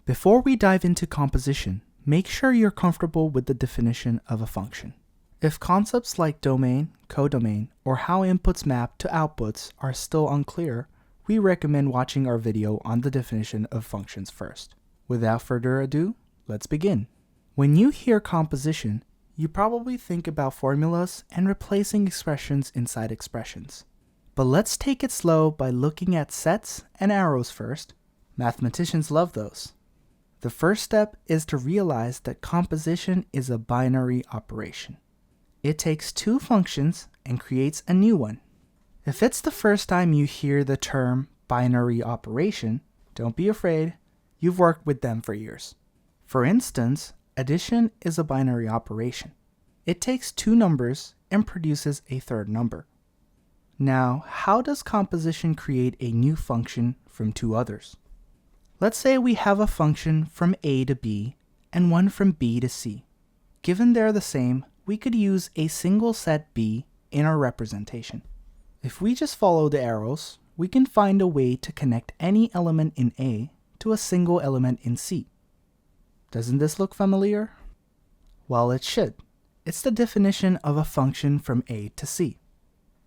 Before we dive into composition, make sure you're comfortable with the definition of a function. If concepts like domain, codomain, or how inputs map to outputs are still unclear, we recommend watching our video on the definition of functions first. Without further ado, let's begin. When you hear composition, you probably think about formulas and replacing expressions inside expressions. But let's take it slow by looking at sets and arrows first. Mathematicians love those. The first step is to realize that composition is a binary operation. It takes two functions and creates a new one. If it's the first time you hear the term binary operation, don't be afraid, you've worked with them for years. For instance, addition is a binary operation. It takes two numbers and produces a third number. Now, how does composition create a new function from two others? Let's say we have a function from A to B and one from B to C. Given they're the same, we could use a single set B in our representation. If we just follow the arrows, we can find a way to connect any element in A to a single element in C. Doesn't this look familiar? Well, it should. It's the definition of a function from A to C.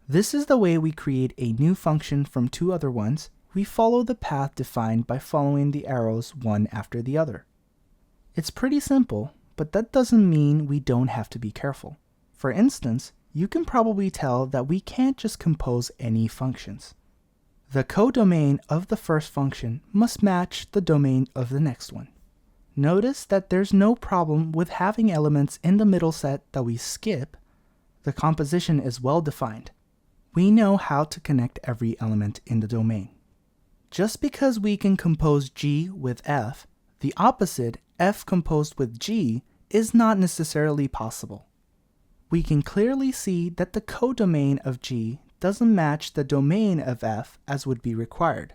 This is the way we create a new function from two other ones. We follow the path defined by following the arrows one after the other. It's pretty simple, but that doesn't mean we don't have to be careful. For instance, you can probably tell that we can't just compose any functions. The codomain of the first function must match the domain of the next one. Notice that there's no problem with having elements in the middle set that we skip. The composition is well defined. We know how to connect every element in the domain. Just because we can compose G with F, the opposite, F composed with G, is not necessarily possible. We can clearly see that the codomain of G doesn't match the domain of F as would be required.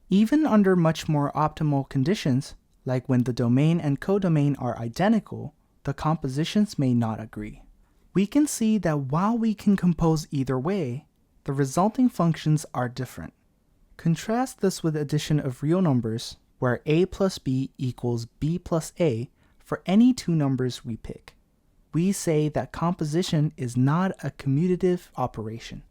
Even under much more optimal conditions, like when the domain and codomain are identical, the compositions may not agree. We can see that while we can compose either way, the resulting functions are different. Contrast this with addition of real numbers, where a plus b equals b plus a for any two numbers we pick. We say that composition is not a commutative operation.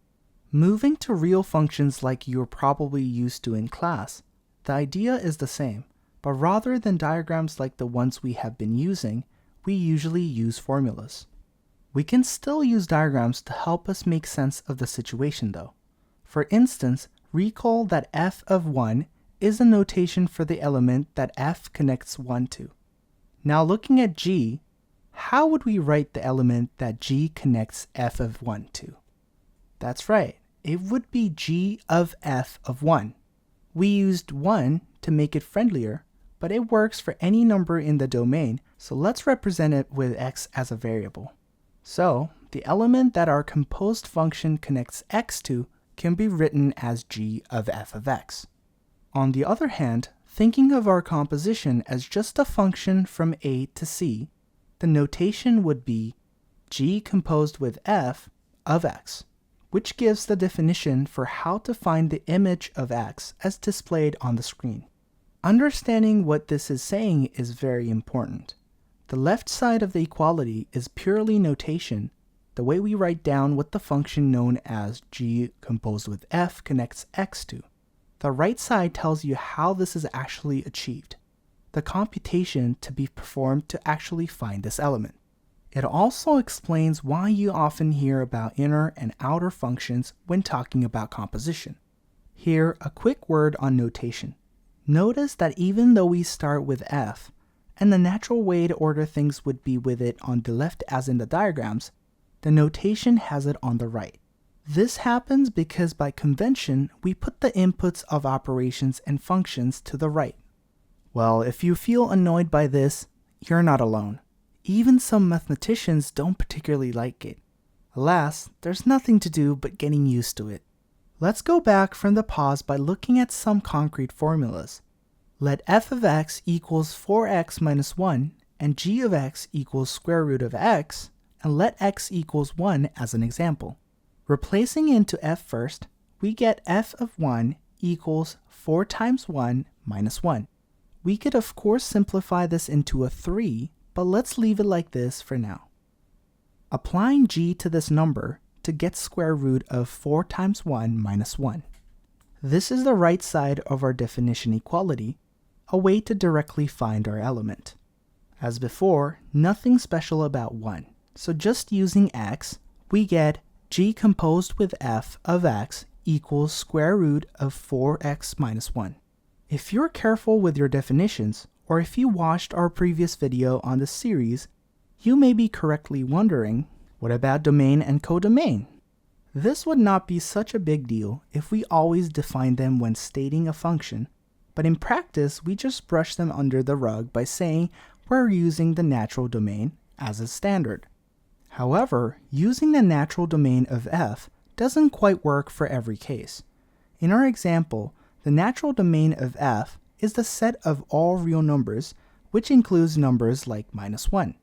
Moving to real functions like you're probably used to in class, the idea is the same, but rather than diagrams like the ones we have been using, we usually use formulas. We can still use diagrams to help us make sense of the situation though. For instance, recall that f of 1 is a notation for the element that f connects 1 to. Now looking at G, how would we write the element that G connects f of 1 to? That's right, it would be G of f of 1. We used 1 to make it friendlier, but it works for any number in the domain, so let's represent it with x as a variable. So, the element that our composed function connects x to can be written as G of f of x. On the other hand, thinking of our composition as just a function from A to C, the notation would be G composed with f of x, which gives the definition for how to find the image of x as displayed on the screen. Understanding what this is saying is very important. The left side of the equality is purely notation, the way we write down what the function known as G composed with f connects x to. The right side tells you how this is actually achieved, the computation to be performed to actually find this element. It also explains why you often hear about inner and outer functions when talking about composition. Here, a quick word on notation. Notice that even though we start with f, and the natural way to order things would be with it on the left as in the diagrams, the notation has it on the right. This happens because by convention, we put the inputs of operations and functions to the right. Well, if you feel annoyed by this, you're not alone. Even some mathematicians don't particularly like it. Alas, there's nothing to do but getting used to it. Let's go back from the pause by looking at some concrete formulas. Let f of x equals 4x minus 1 and g of x equals square root of x, and let x equals 1 as an example. Replacing into f first, we get f of 1 equals 4 times 1 minus 1, We could of course simplify this into a 3, but let's leave it like this for now. Applying g to this number to get square root of 4 times 1 minus 1. This is the right side of our definition equality, a way to directly find our element. As before, nothing special about 1, so just using x, we get g composed with f of x equals square root of 4x minus 1. If you're careful with your definitions, or if you watched our previous video on this series, you may be correctly wondering, what about domain and codomain? This would not be such a big deal if we always define them when stating a function, but in practice we just brush them under the rug by saying we're using the natural domain as a standard. However, using the natural domain of f doesn't quite work for every case. In our example, the natural domain of f is the set of all real numbers, which includes numbers like minus 1.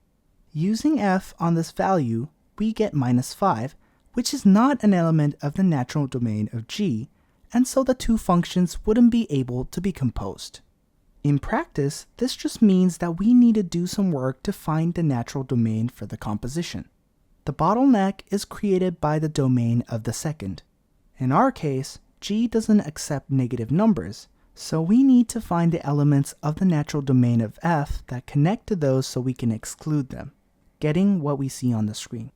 Using f on this value, we get minus 5, which is not an element of the natural domain of g, and so the two functions wouldn't be able to be composed. In practice, this just means that we need to do some work to find the natural domain for the composition. The bottleneck is created by the domain of the second. In our case, g doesn't accept negative numbers, so we need to find the elements of the natural domain of f that connect to those so we can exclude them, getting what we see on the screen.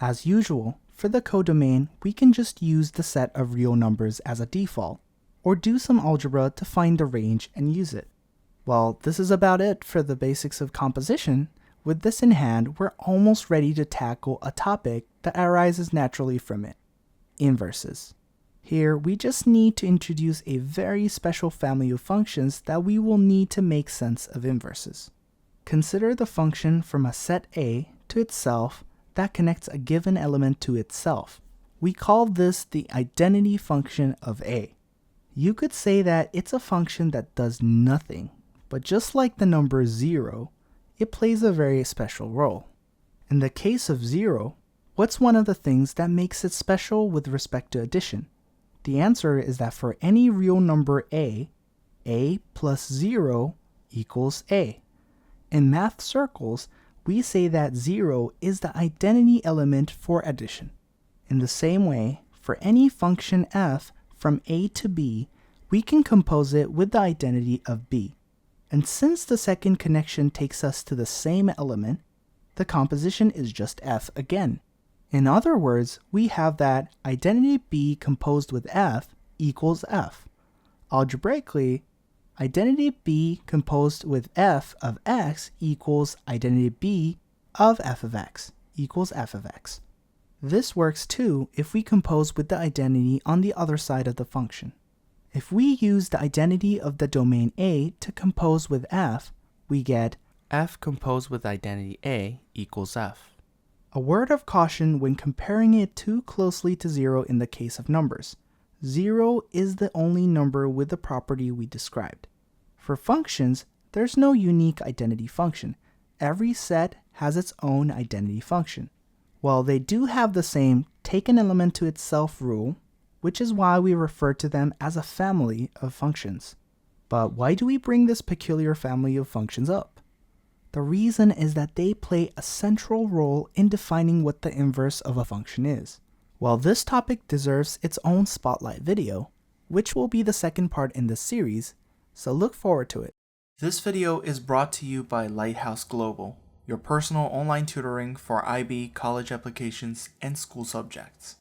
As usual, for the codomain, we can just use the set of real numbers as a default, or do some algebra to find the range and use it. Well, this is about it for the basics of composition. With this in hand, we're almost ready to tackle a topic that arises naturally from it: inverses. Here, we just need to introduce a very special family of functions that we will need to make sense of inverses. Consider the function from a set A to itself that connects a given element to itself. We call this the identity function of A. You could say that it's a function that does nothing, but just like the number 0, it plays a very special role. In the case of 0, what's one of the things that makes it special with respect to addition? The answer is that for any real number a plus 0 equals a. In math circles, we say that 0 is the identity element for addition. In the same way, for any function f from a to b, we can compose it with the identity of b. And since the second connection takes us to the same element, the composition is just f again. In other words, we have that identity b composed with f equals f. Algebraically, identity b composed with f of x equals identity b of f of x equals f of x. This works too if we compose with the identity on the other side of the function. If we use the identity of the domain A to compose with f, we get f composed with identity A equals f. A word of caution when comparing it too closely to 0 in the case of numbers. 0 is the only number with the property we described. For functions, there's no unique identity function. Every set has its own identity function. While they do have the same take an element to itself rule, which is why we refer to them as a family of functions. But why do we bring this peculiar family of functions up? The reason is that they play a central role in defining what the inverse of a function is. While this topic deserves its own spotlight video, which will be the second part in this series, so look forward to it. This video is brought to you by LightHouse Global, your personal online tutoring for IB, college applications, and school subjects.